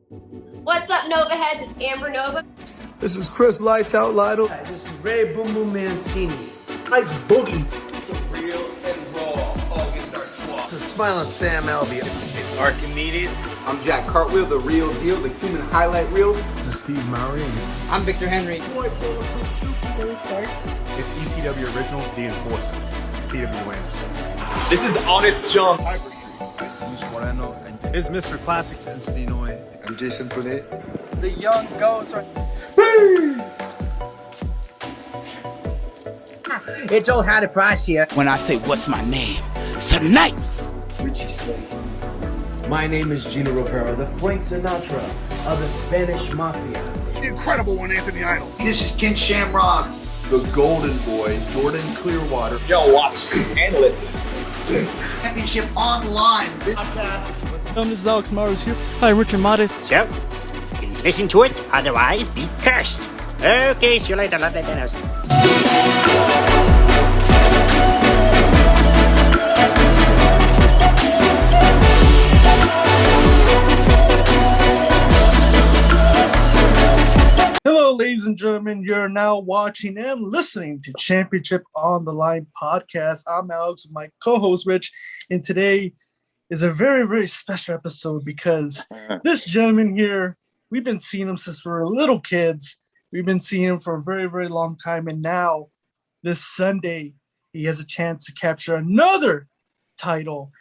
What's up, Nova Heads? It's Amber Nova. This is Chris Lights Out Lytle. Hi, this is Ray Boom Boom Mancini. Ice Boogie. It's the real and raw August Artois. This is Smiling Sam Alvey. It's Archimedes. I'm Jack Cartwheel, the real deal, the human highlight reel. This is Steve Murray. I'm Victor Henry. It's ECW Original, The Enforcer, C.W. Anderson. This is Honest John. It's Mr. Classic. I'm Jason Punet. The young ghost. It's old Hattie Price here. When I say what's my name, tonight. Richie Slade. My name is Gino Rivera, the Frank Sinatra of the Spanish Mafia. The incredible one, Anthony Idol. This is Ken Shamrock. The Golden Boy, Jordan Clearwater. Yo, watch and listen. Championship online. This is Alex Mars here. Hi, Richard Modest. So, please listen to it, otherwise be cursed. Okay, see you later, love that dinners. Hello, ladies and gentlemen. You're now watching and listening to Championship on the Line podcast. I'm Alex with my co-host Rich, and today is a very, very special episode because this gentleman here, we've been seeing him since we were little kids. We've been seeing him for a very, very long time, and now this Sunday he has a chance to capture another title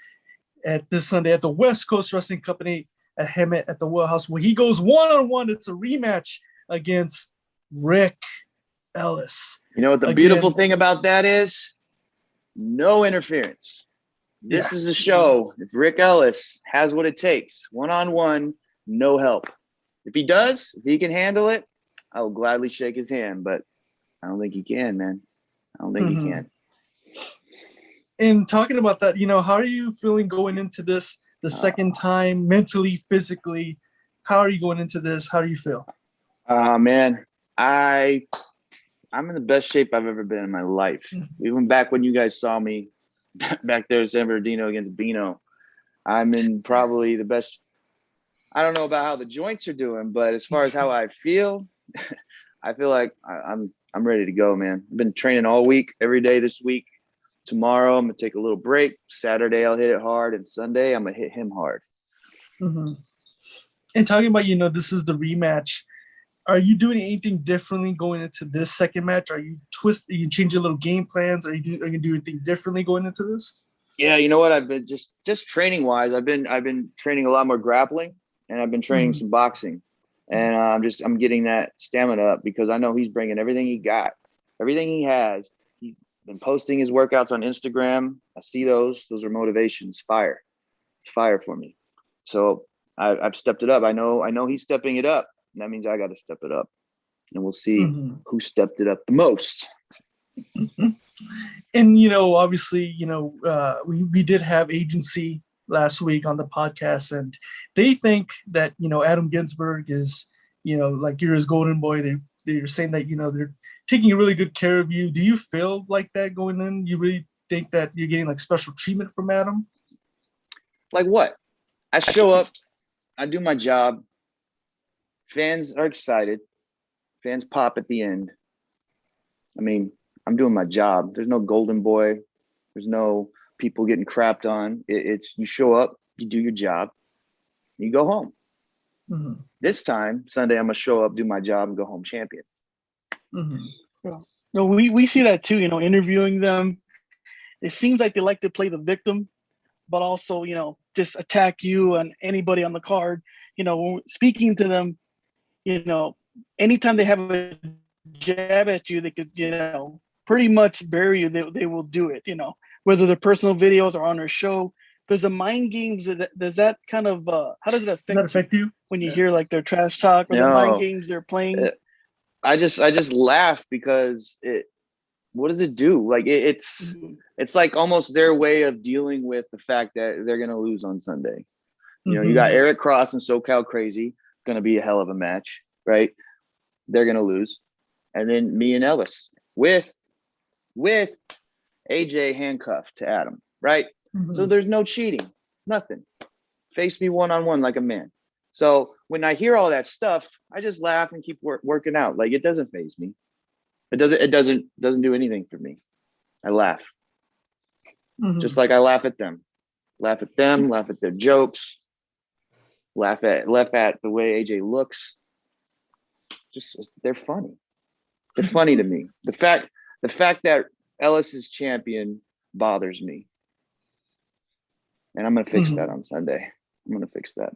at this Sunday at the West Coast Wrestling Company at Hemet at the Wheelhouse, where he goes one-on-one. It's a rematch against Ric Ellis. You know what the beautiful thing about that is? No interference. This is a show. If Ric Ellis has what it takes, one-on-one, no help. If he does, if he can handle it, I will gladly shake his hand, but I don't think he can, man. I don't think he can. And talking about that, how are you feeling going into this the second time, mentally, physically? How are you going into this? How do you feel? Man, I'm in the best shape I've ever been in my life. Even back when you guys saw me back there, San Bernardino against Bino, I'm in probably the best. I don't know about how the joints are doing, but as far as how I feel, I feel like I'm ready to go, man. I've been training all week, every day this week. Tomorrow, I'm going to take a little break. Saturday, I'll hit it hard. And Sunday, I'm going to hit him hard. Mm-hmm. And talking about, this is the rematch. Are you doing anything differently going into this second match? Are you changing little game plans? Are you going to do anything differently going into this? Yeah, you know what? I've been just training wise. I've been training a lot more grappling, and I've been training some boxing. And I'm getting that stamina up because I know he's bringing everything he got, everything he has. He's been posting his workouts on Instagram. I see those. Those are motivations. Fire for me. So I've stepped it up. I know he's stepping it up. And that means I got to step it up. And we'll see who stepped it up the most. And, obviously, we did have AJency last week on the podcast, and they think that, Adam Ginsberg is, like you're his golden boy. They're saying that, they're taking really good care of you. Do you feel like that going in? You really think that you're getting like special treatment from Adam? Like what? I show up, I do my job. Fans are excited. Fans pop at the end. I mean, I'm doing my job. There's no golden boy. There's no people getting crapped on. It's you show up, you do your job, you go home. This time, Sunday, I'm going to show up, do my job, and go home champion. No, we see that too, interviewing them. It seems like they like to play the victim, but also, just attack you and anybody on the card. When speaking to them, anytime they have a jab at you, they could, pretty much bury you. They will do it, whether they're personal videos or on their show. Does the mind games, does that kind of, how does it affect you when you hear like their trash talk or the mind games they're playing? I just laugh because what does it do? Like it's like almost their way of dealing with the fact that they're going to lose on Sunday. You got Eric Cross and SoCal Crazy, going to be a hell of a match, right? They're going to lose. And then me and Ellis with AJ handcuffed to Adam, right? So there's no cheating, nothing. Face me one-on-one like a man. So when I hear all that stuff, I just laugh and keep working out. Like, it doesn't faze me. It doesn't do anything for me. I laugh. Just like I laugh at them, laugh at their jokes, laugh at the way AJ looks. Just they're funny. They're funny to me. The fact that Ellis is champion bothers me, and I'm gonna fix that on Sunday. I'm gonna fix that.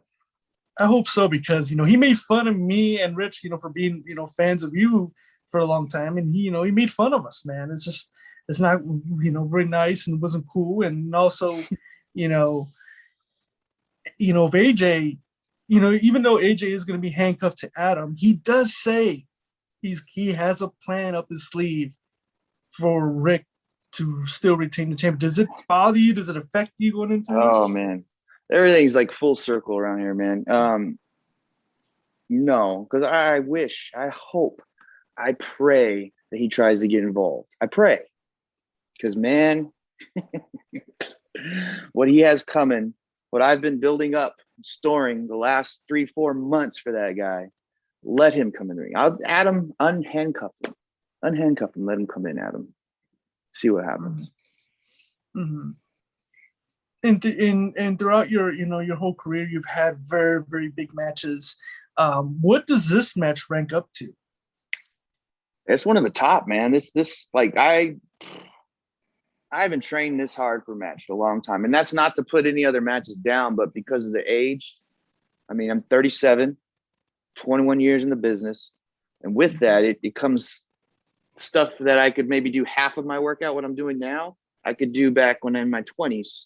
I hope so, because he made fun of me and Rich, for being fans of you for a long time, and he made fun of us, man. It's not very nice, and it wasn't cool. And also, if AJ, even though AJ is going to be handcuffed to Adam, he does say he has a plan up his sleeve for Rick to still retain the championship. Does it bother you? Does it affect you going into this? Oh man, everything's like full circle around here, man. No, because I hope, I pray that he tries to get involved. I pray. Because, man, what he has coming, what I've been building up, storing the last 3-4 months for that guy, let him come in the ring. Adam, unhandcuff him. Unhandcuff him. Let him come in, Adam. See what happens. Mm-hmm. And throughout your whole career, you've had very, very big matches. What does this match rank up to? It's one of the top, man. This like I haven't trained this hard for a match for a long time. And that's not to put any other matches down, but because of the age. I mean, I'm 37, 21 years in the business. And with that, it comes stuff that I could maybe do half of my workout, what I'm doing now, I could do back when I'm in my 20s,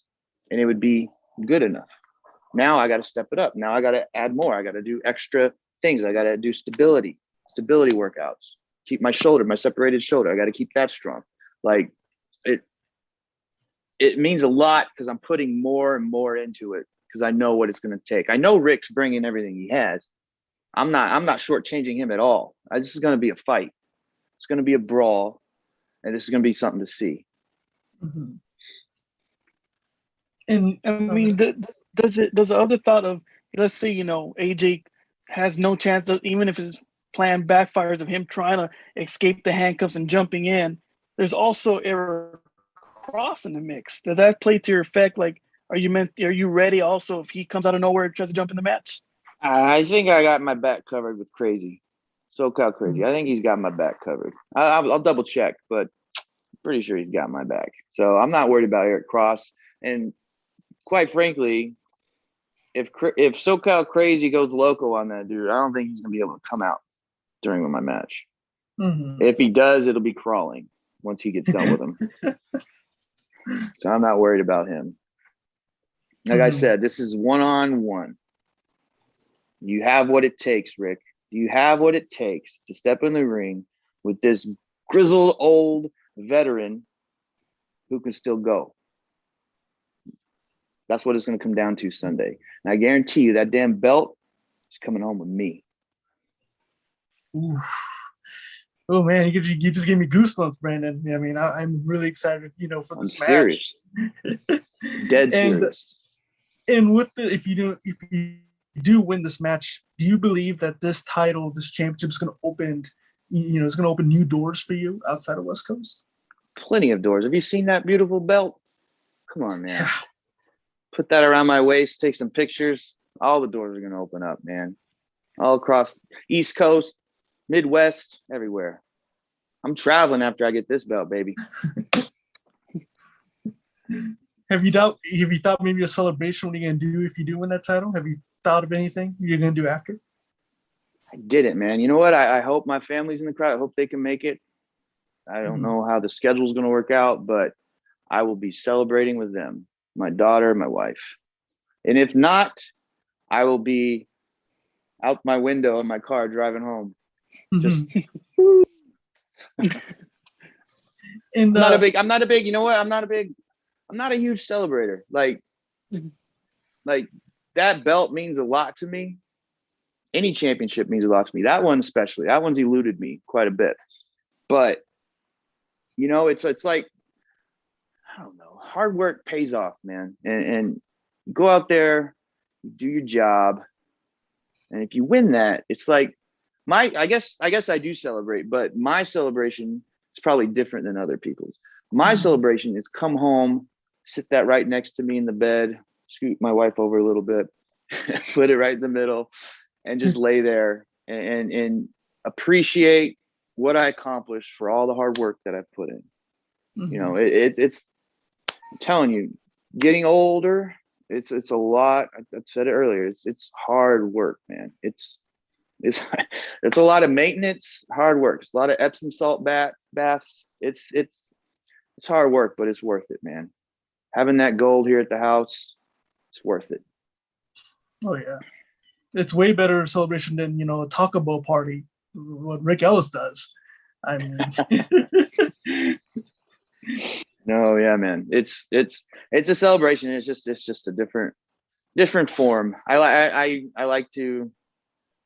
and it would be good enough. Now I got to step it up. Now I got to add more. I got to do extra things. I got to do stability workouts, keep my separated shoulder. I got to keep that strong. Like, it means a lot because I'm putting more and more into it because I know what it's going to take. I know Rick's bringing everything he has. I'm not shortchanging him at all. This is going to be a fight. It's going to be a brawl, and this is going to be something to see. Mm-hmm. And I mean, does the other thought of, let's say, AJ has no chance, even if his plan backfires, of him trying to escape the handcuffs and jumping in, there's also Eric Cross in the mix. Does that play to your effect? Like, are you ready also if he comes out of nowhere and tries to jump in the match? I think I got my back covered with Crazy. SoCal Crazy. I think he's got my back covered. I'll double check, but pretty sure he's got my back. So I'm not worried about Eric Cross. And quite frankly, if SoCal Crazy goes loco on that dude, I don't think he's going to be able to come out during my match. Mm-hmm. If he does, it'll be crawling once he gets done with him. So I'm not worried about him. Like I said, this is one-on-one. You have what it takes, Rick. You have what it takes to step in the ring with this grizzled old veteran who can still go. That's what it's going to come down to Sunday. And I guarantee you that damn belt is coming home with me. Oof. Oh man, you just gave me goosebumps, Brandon. I mean, I'm really excited, for this match. Serious. Dead serious. And if you do win this match, do you believe that this championship is going to open, it's going to open new doors for you outside of West Coast? Plenty of doors. Have you seen that beautiful belt? Come on, man. Yeah. Put that around my waist, take some pictures. All the doors are going to open up, man. All across East Coast, Midwest, everywhere. I'm traveling after I get this belt, baby. Have you thought maybe a celebration what you're going to do if you do win that title? Have you thought of anything you're going to do after? I didn't, man. You know what? I hope my family's in the crowd. I hope they can make it. I don't know how the schedule's going to work out, but I will be celebrating with them, my daughter, my wife. And if not, I will be out my window in my car driving home. Just I'm not a big, you know what? I'm not a huge celebrator. Like that belt means a lot to me. Any championship means a lot to me. That one especially. That one's eluded me quite a bit. But it's like, I don't know, hard work pays off, man. And go out there, do your job, And if you win that, it's like I guess I do celebrate, but my celebration is probably different than other people's. My celebration is come home, sit that right next to me in the bed, scoot my wife over a little bit, put it right in the middle, and just lay there and appreciate what I accomplished for all the hard work that I've put in. You know, it's I'm telling you, getting older, it's a lot. I said it earlier. It's hard work, man. It's a lot of maintenance, hard work. It's a lot of Epsom salt baths. It's hard work, but it's worth it, man. Having that gold here at the house, it's worth it. Oh yeah, it's way better celebration than a Taco Bell party, what Ric Ellis does. I mean, no, yeah, man. It's a celebration. It's just a different form. I like to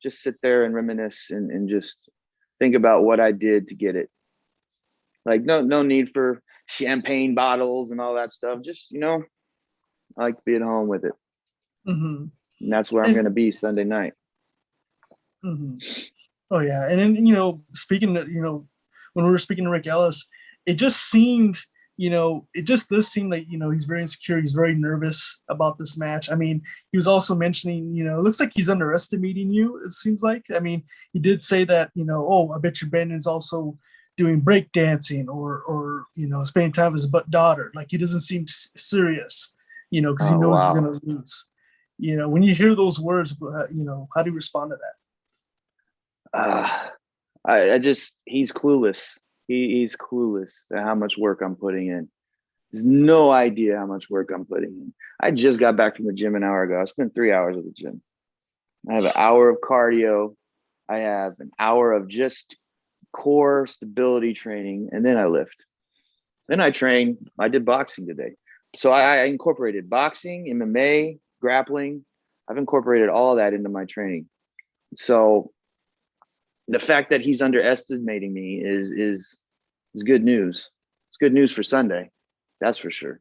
just sit there and reminisce and just think about what I did to get it. Like no need for champagne bottles and all that stuff. Just I like to be at home with it. And that's where I'm going to be Sunday night. Oh yeah, and then speaking of, when we were speaking to Ric Ellis, it just seemed, it just does seem like he's very insecure, he's very nervous about this match. I mean, he was also mentioning, it looks like he's underestimating you. It seems like, I mean, he did say that, I bet you Brandon's also doing break dancing or spending time with his daughter. Like he doesn't seem serious, because he knows he's gonna lose. When you hear those words, how do you respond to that? He's clueless. He's clueless at how much work I'm putting in. There's no idea how much work I'm putting in. I just got back from the gym an hour ago. I spent 3 hours at the gym. I have an hour of cardio. I have an hour of just core stability training, and then I lift. Then I train. I did boxing today. So I incorporated boxing, MMA, grappling. I've incorporated all that into my training. So the fact that he's underestimating me is good news. It's good news for Sunday. That's for sure.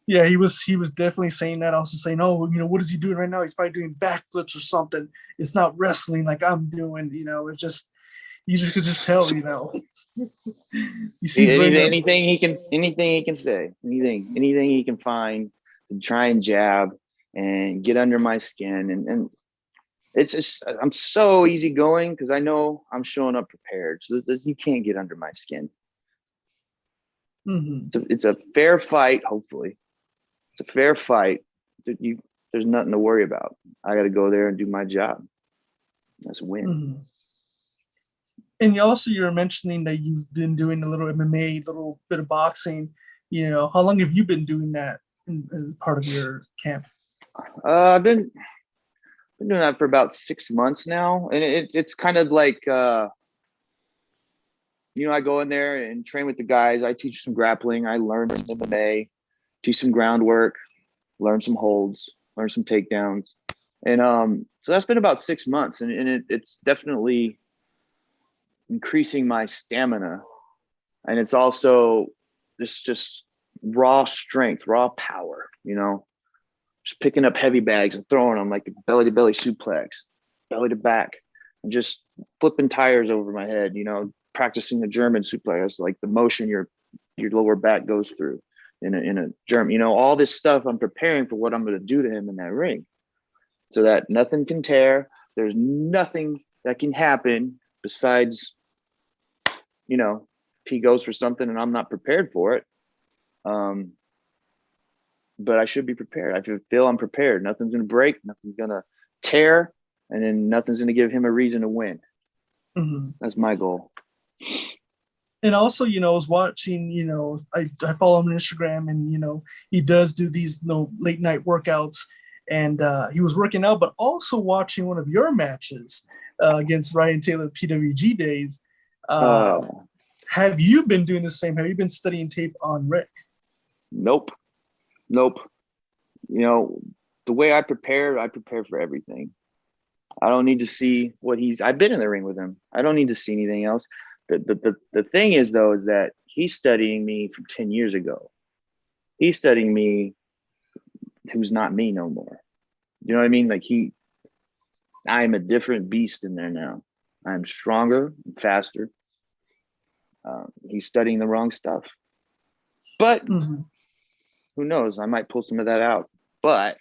Yeah, he was definitely saying that. Also saying, oh, what is he doing right now? He's probably doing backflips or something. It's not wrestling like I'm doing. It's just you just could just tell. Anything he can say, anything he can find to try and jab and get under my skin, and it's just I'm so easygoing because I know I'm showing up prepared, so you can't get under my skin. It's a fair fight. Hopefully, it's a fair fight. There's nothing to worry about. I got to go there and do my job. That's a win. And you're mentioning that you've been doing a little MMA, a little bit of boxing. How long have you been doing that as part of your camp? I've been doing that for about 6 months now, and it's kind of like I go in there and train with the guys. I teach some grappling. I learn some MMA, teach some groundwork, learn some holds, learn some takedowns, and so that's been about 6 months, and it's definitely increasing my stamina, and it's also just raw strength, raw power. Just picking up heavy bags and throwing them like a belly to belly suplex, belly to back, and just flipping tires over my head. Practicing the German suplex, like the motion your lower back goes through in a German. All this stuff I'm preparing for what I'm going to do to him in that ring, so that nothing can tear. There's nothing that can happen besides, if he goes for something and I'm not prepared for it. But I should be prepared. I feel I'm prepared. Nothing's going to break. Nothing's going to tear. And then nothing's going to give him a reason to win. That's my goal. And also, I was watching, I follow him on Instagram, and, he does do these late night workouts. And he was working out, but also watching one of your matches against Ryan Taylor PWG days. Have you been doing the same? Have you been studying tape on Rick? Nope. The way I prepare for everything. I don't need to see what I've been in the ring with him. I don't need to see anything else. The thing is, though, is that he's studying me from 10 years ago. He's studying me who's not me no more. You know what I mean? Like I am a different beast in there now. I'm stronger and faster. He's studying the wrong stuff. But who knows? I might pull some of that out. But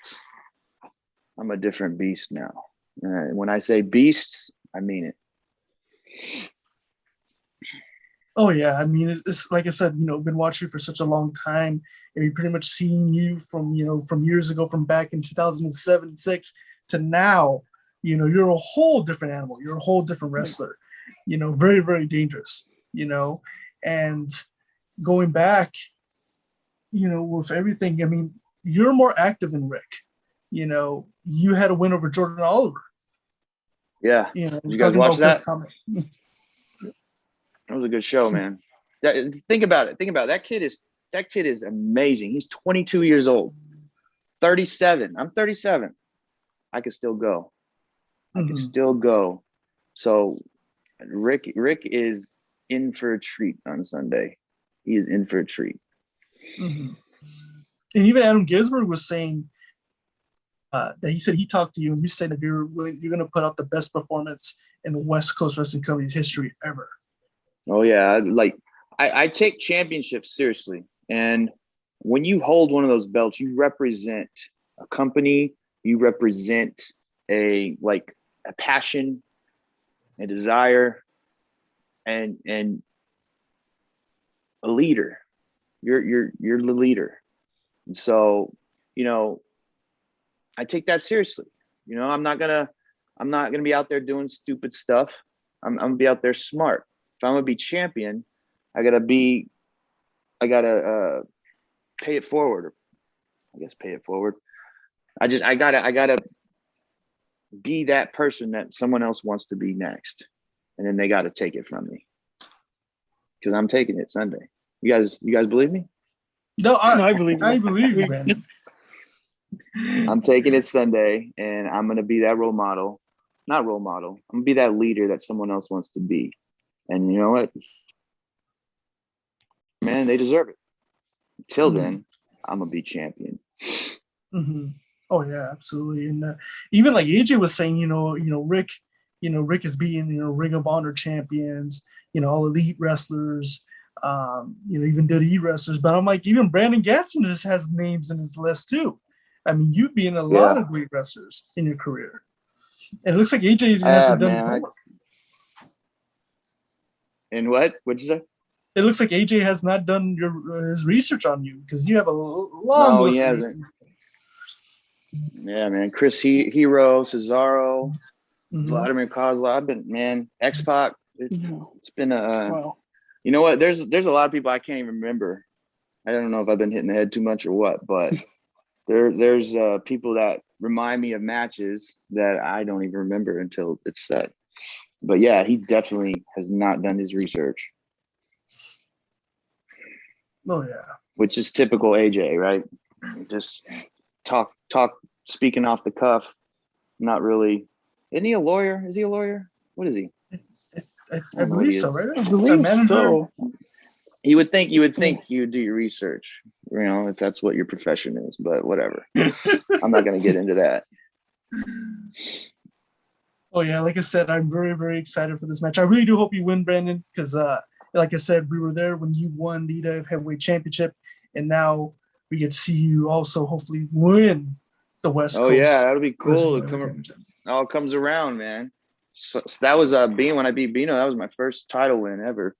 I'm a different beast now. When I say beast, I mean it. Oh yeah, I mean it's like I said, been watching you for such a long time, and we pretty much seen you from from years ago, from back in 2007, 6 to now. You're a whole different animal. You're a whole different wrestler. Very, very dangerous. And going back, with everything. I mean, you're more active than Rick. You had a win over Jordan Oliver. Yeah. You guys watch that? That was a good show, man. Think about it. That kid is amazing. He's 22 years old. 37. I'm 37. I could still go. So Rick is in for a treat on Sunday. He is in for a treat. And even Adam Ginsberg was saying that he said he talked to you and you said that you're going to put out the best performance in the West Coast Wrestling Company's history ever. Oh yeah, I take championships seriously, and when you hold one of those belts, you represent a company, you represent a passion, a desire, and a leader. You're the leader, and so I take that seriously. I'm not gonna be out there doing stupid stuff. I'm gonna be out there smart. If I'm gonna be champion, I gotta pay it forward. Pay it forward. I gotta be that person that someone else wants to be next, and then they gotta take it from me because I'm taking it Sunday. You guys believe me? No, I believe you. I believe you, man. I'm taking it Sunday, and I'm gonna be that role model. Not role model. I'm gonna be that leader that someone else wants to be. And you know what? Man, they deserve it. Until then, I'm gonna be champion. Oh yeah, absolutely. And even like AJ was saying, Rick is beating Ring of Honor champions, all elite wrestlers, even WWE wrestlers. But I'm like, even Brandon Gatson just has names in his list too. I mean, you've been a lot of great wrestlers in your career, and it looks like AJ hasn't done. And what? What'd you say? It looks like AJ has not done his research on you because you have a long list. He hasn't. Yeah, man. Chris Hero, Cesaro, Vladimir Kozlov. I've been, X-Pac. It's been wow. You know what? There's a lot of people I can't even remember. I don't know if I've been hitting the head too much or what, but there's people that remind me of matches that I don't even remember until it's said. But yeah, he definitely has not done his research. Oh yeah. Which is typical AJ, right? Just talk, speaking off the cuff. Not really. Isn't he a lawyer? Is he a lawyer? What is he? I believe so, right? I believe so. You would think you would do your research, if that's what your profession is, but whatever. I'm not going to get into that. Oh yeah, like I said, I'm very, very excited for this match. I really do hope you win, Brandon, because like I said, we were there when you won the IDF Heavyweight Championship, and now we get to see you also hopefully win the West Coast. Oh yeah, that'll be cool. It all comes around, man. So that was when I beat Bino. That was my first title win ever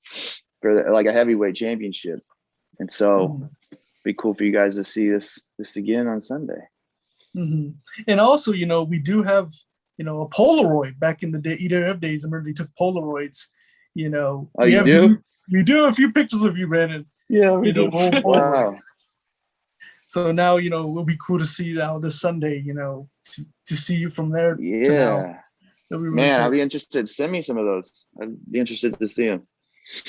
for a heavyweight championship, and so it'd be cool for you guys to see this again on Sunday. And also, we do have a Polaroid back in the day, EWF days. I remember they took Polaroids. Oh, you do? We do have a few pictures of you, Brandon. Yeah, we do. Wow. So now, it'll be cool to see now this Sunday, to see you from there. Yeah. To now. Man, I'll be interested. Send me some of those. I'd be interested to see them.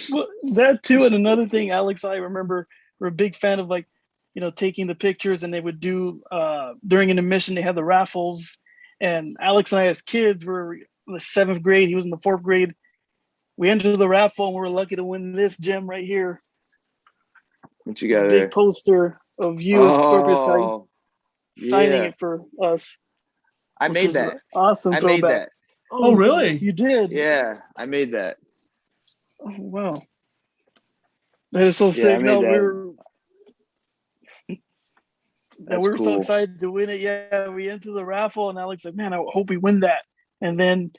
Well, that too, and another thing, Alex, I remember we're a big fan of taking the pictures, and they would do during an intermission. They had the raffles, and Alex and I, as kids, were in the 7th grade. He was in the 4th grade. We entered the raffle, and we were lucky to win this gem right here. What you got this big poster of you as Scorpio Sky signing it for us. I which made was that. an awesome I throwback. made that. Oh, really? You did? Yeah, I made that. Oh, wow. That is so Yeah, I sick. made No, that. we That's were so cool. excited to win it. Yeah, we entered the raffle, and Alex said, "Man, I hope we win that." And then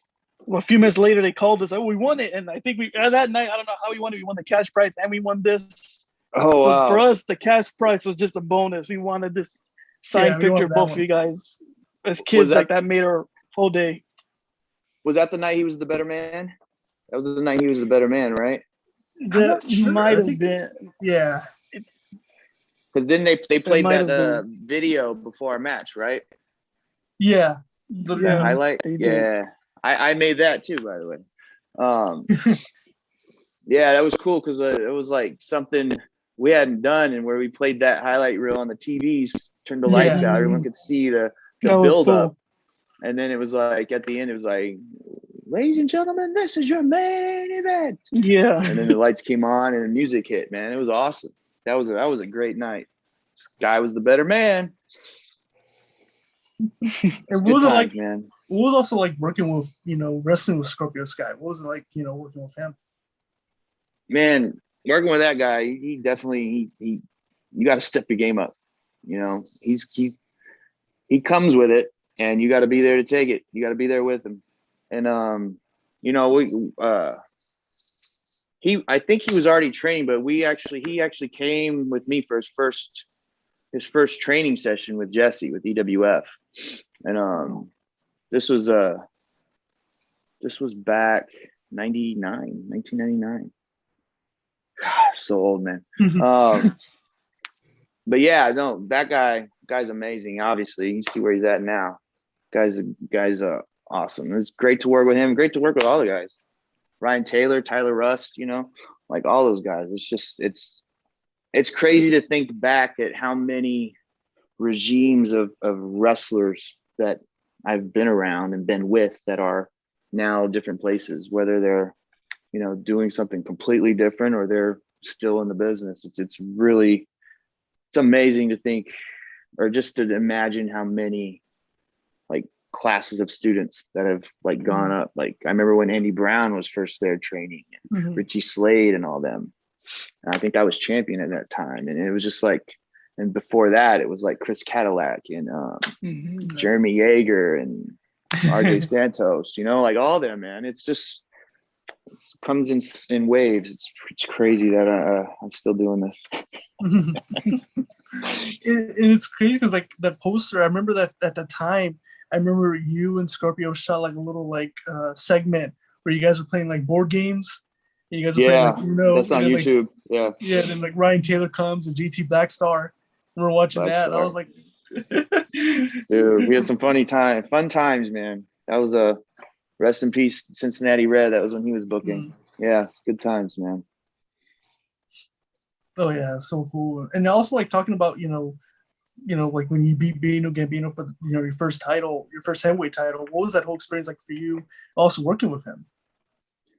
a few minutes later, they called us. Oh, we won it! And I think we that night, I don't know how we won it. We won the cash prize, and we won this. Oh, So wow. for us, the cash prize was just a bonus. We wanted this signed we wanted picture of that both one. of you guys as kids. that- Like that made our whole day. Was that the night he was the better man? That was the night he was the better man, right? I'm That not sure. might I have think- been. Because then they played might that have video before our match, right? Yeah. That Yeah, highlight. they did. Yeah, I made that too, by the way. Yeah, that was cool because it was like something we hadn't done, and where we played that highlight reel on the TVs, turned the lights out, everyone could see the That was build up, cool. and then it was like at the end, it was like, "Ladies and gentlemen, this is your main event." Yeah. And then the lights came on and the music hit. Man, it was awesome. That was a great night. This guy was the better man. And Good what was it like? times, man? What was also like working with, wrestling with Scorpio Sky? What was it like, working with him? Man, working with that guy, he definitely you got to step your game up. He comes with it, and you got to be there to take it. You got to be there with him. And I think he was already training, but he actually came with me for his first training session with Jesse with EWF, and this was back 1999. Gosh, so old, man. But yeah, no, that guy's amazing. Obviously, you see where he's at now. Guy's awesome. It's great to work with him. Great to work with all the guys. Ryan Taylor, Tyler Rust, like all those guys. It's crazy to think back at how many regimes of wrestlers that I've been around and been with that are now different places, whether they're, doing something completely different or they're still in the business. It's amazing to think, or just to imagine how many like classes of students that have like gone up. Like I remember when Andy Brown was first there training, and Richie Slade and all them. And I think I was champion at that time. And it was just like, and before that, it was like Chris Cadillac and Jeremy Yeager and RJ Santos, like all them, man. It comes in waves. It's crazy that I'm still doing this. And it's crazy because like that poster, I remember that at the time, I remember you and Scorpio shot like a little like segment where you guys were playing like board games. And you guys were playing like that's on YouTube. And then like Ryan Taylor comes and GT Blackstar, and we're watching that. And I was like, dude, we had some fun times, man. That was a rest in peace, Cincinnati Red. That was when he was booking. Yeah, it's good times, man. Oh yeah, so cool. And also like talking about like when you beat Bino Gambino for your first title, your first heavyweight title. What was that whole experience like for you? Also working with him.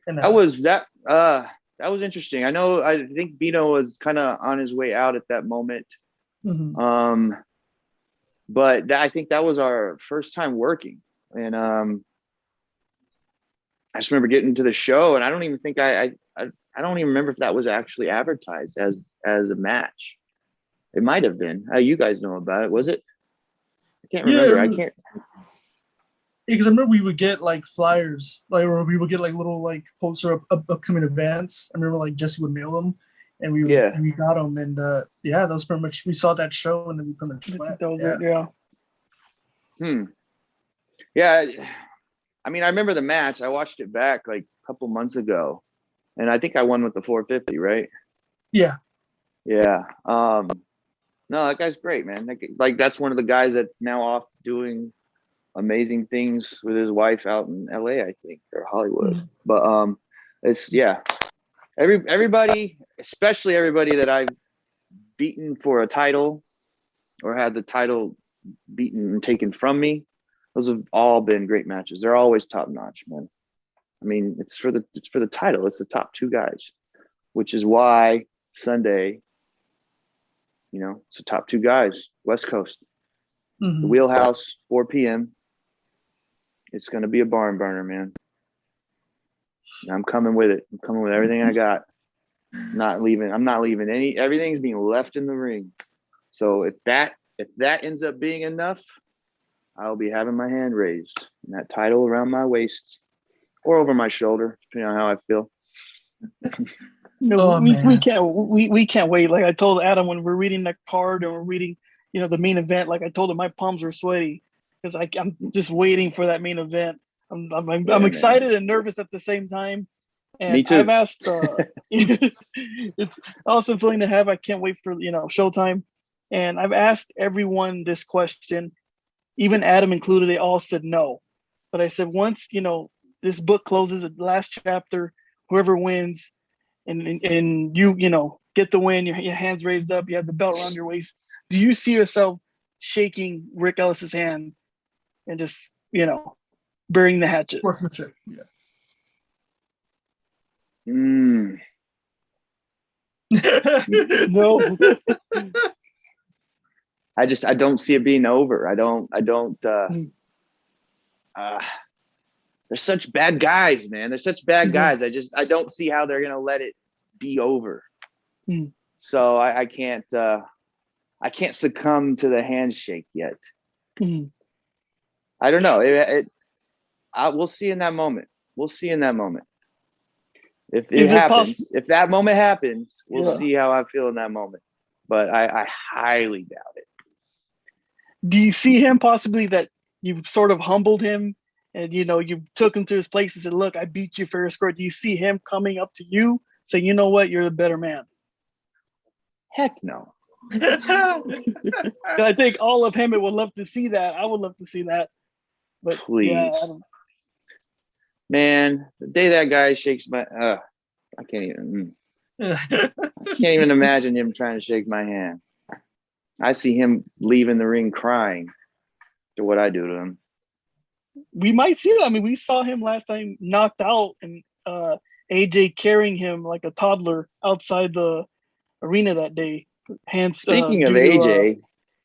And that was interesting. I think Bino was kind of on his way out at that moment. But I think that was our first time working, and I just remember getting to the show, and I don't even think I don't even remember if that was actually advertised as a match. It might have been. You guys know about it, was it? I can't remember. Yeah, I can't. Because I remember we would get like flyers, or we would get like little like poster of upcoming events. I remember like Jesse would mail them, and we got them, and that was pretty much, we saw that show, and then we pretty much went. That was it, yeah. Yeah, I mean, I remember the match. I watched it back like a couple months ago, and I think I won with the 450, right? Yeah. Yeah. No, that guy's great, man. Like that's one of the guys that's now off doing amazing things with his wife out in LA, I think, or Hollywood. But it's everybody, especially everybody that I've beaten for a title or had the title beaten and taken from me, those have all been great matches. They're always top notch, man. I mean, it's for the title. It's the top two guys, which is why Sunday, it's the top two guys, West Coast, the Wheelhouse, 4 p.m. It's going to be a barn burner, man. I'm coming with it. I'm coming with everything I got. I'm not leaving any. Everything's being left in the ring. So if that ends up being enough, I'll be having my hand raised and that title around my waist or over my shoulder, depending on how I feel. No, we can't wait. Like I told Adam when we're reading the card and we're reading, the main event. Like I told him, my palms are sweaty because I'm just waiting for that main event. I'm excited and nervous at the same time. And Me too. I've asked. It's awesome feeling to have. I can't wait for Showtime. And I've asked everyone this question, even Adam included. They all said no. But I said once this book closes, the last chapter, whoever wins, and you get the win, your hands raised up, you have the belt around your waist. Do you see yourself shaking Ric Ellis's hand and just burying the hatchet? Sportsmanship. Yeah. No. I don't see it being over. I don't they're such bad guys, man. They're such bad guys. I don't see how they're gonna let it be over. So I can't succumb to the handshake yet. I don't know. We'll see in that moment. If it happens, if that moment happens, we'll see how I feel in that moment. But I highly doubt it. Do you see him possibly that you've sort of humbled him and you took him to his place and said, look, I beat you fair and square? Do you see him coming up to you saying, you know what, you're the better man? Heck no. I think all of Hemet would love to see that. I would love to see that. But please. Yeah, man, the day that guy shakes my I can't even imagine him trying to shake my hand. I see him leaving the ring crying to what I do to him. We might see that. I mean, we saw him last time knocked out and AJ carrying him like a toddler outside the arena that day. Speaking of AJ,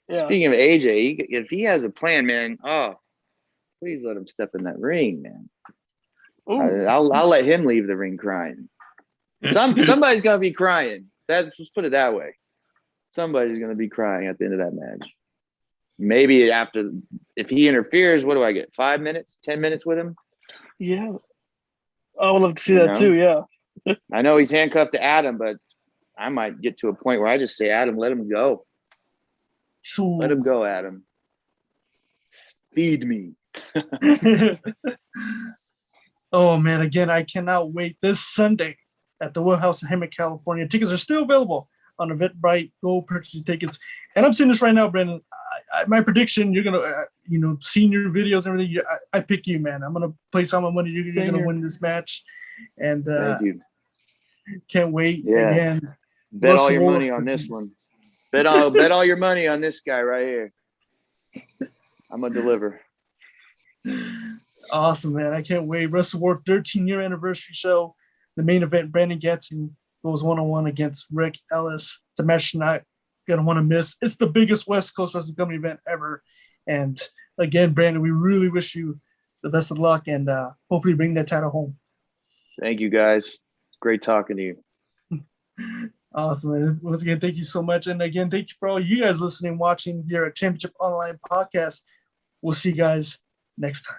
if he has a plan, man, please let him step in that ring, man. I'll let him leave the ring crying. Somebody's gonna be crying. Let's put it that way. Somebody's gonna be crying at the end of that match. Maybe if he interferes, what do I get? 5 minutes, 10 minutes with him? Yeah, I would love to see that too. Yeah, I know he's handcuffed to Adam, but I might get to a point where I just say, Adam, let him go. Let him go, Adam. Speed me. Oh man, again, I cannot wait this Sunday at the Wheelhouse in Hemet, California. Tickets are still available on Eventbrite. Go purchase your tickets. And I'm saying this right now, Brandon. My prediction, you're gonna, seeing your videos and everything. I pick you, man. I'm gonna place all my money. You're gonna win this match, and thank you. Can't wait. Yeah. Again, bet all your money on this one. Bet all your money on this guy right here. I'm gonna deliver. Awesome, man. I can't wait. Wrestlewar 13-year anniversary show. The main event, Brandon Gatson goes one-on-one against Ric Ellis. It's a match you're not going to want to miss. It's the biggest West Coast Wrestling Company event ever. And again, Brandon, we really wish you the best of luck and hopefully bring that title home. Thank you, guys. Great talking to you. Awesome, man. Once again, thank you so much. And again, thank you for all you guys listening, watching here at Championship Online Podcast. We'll see you guys next time.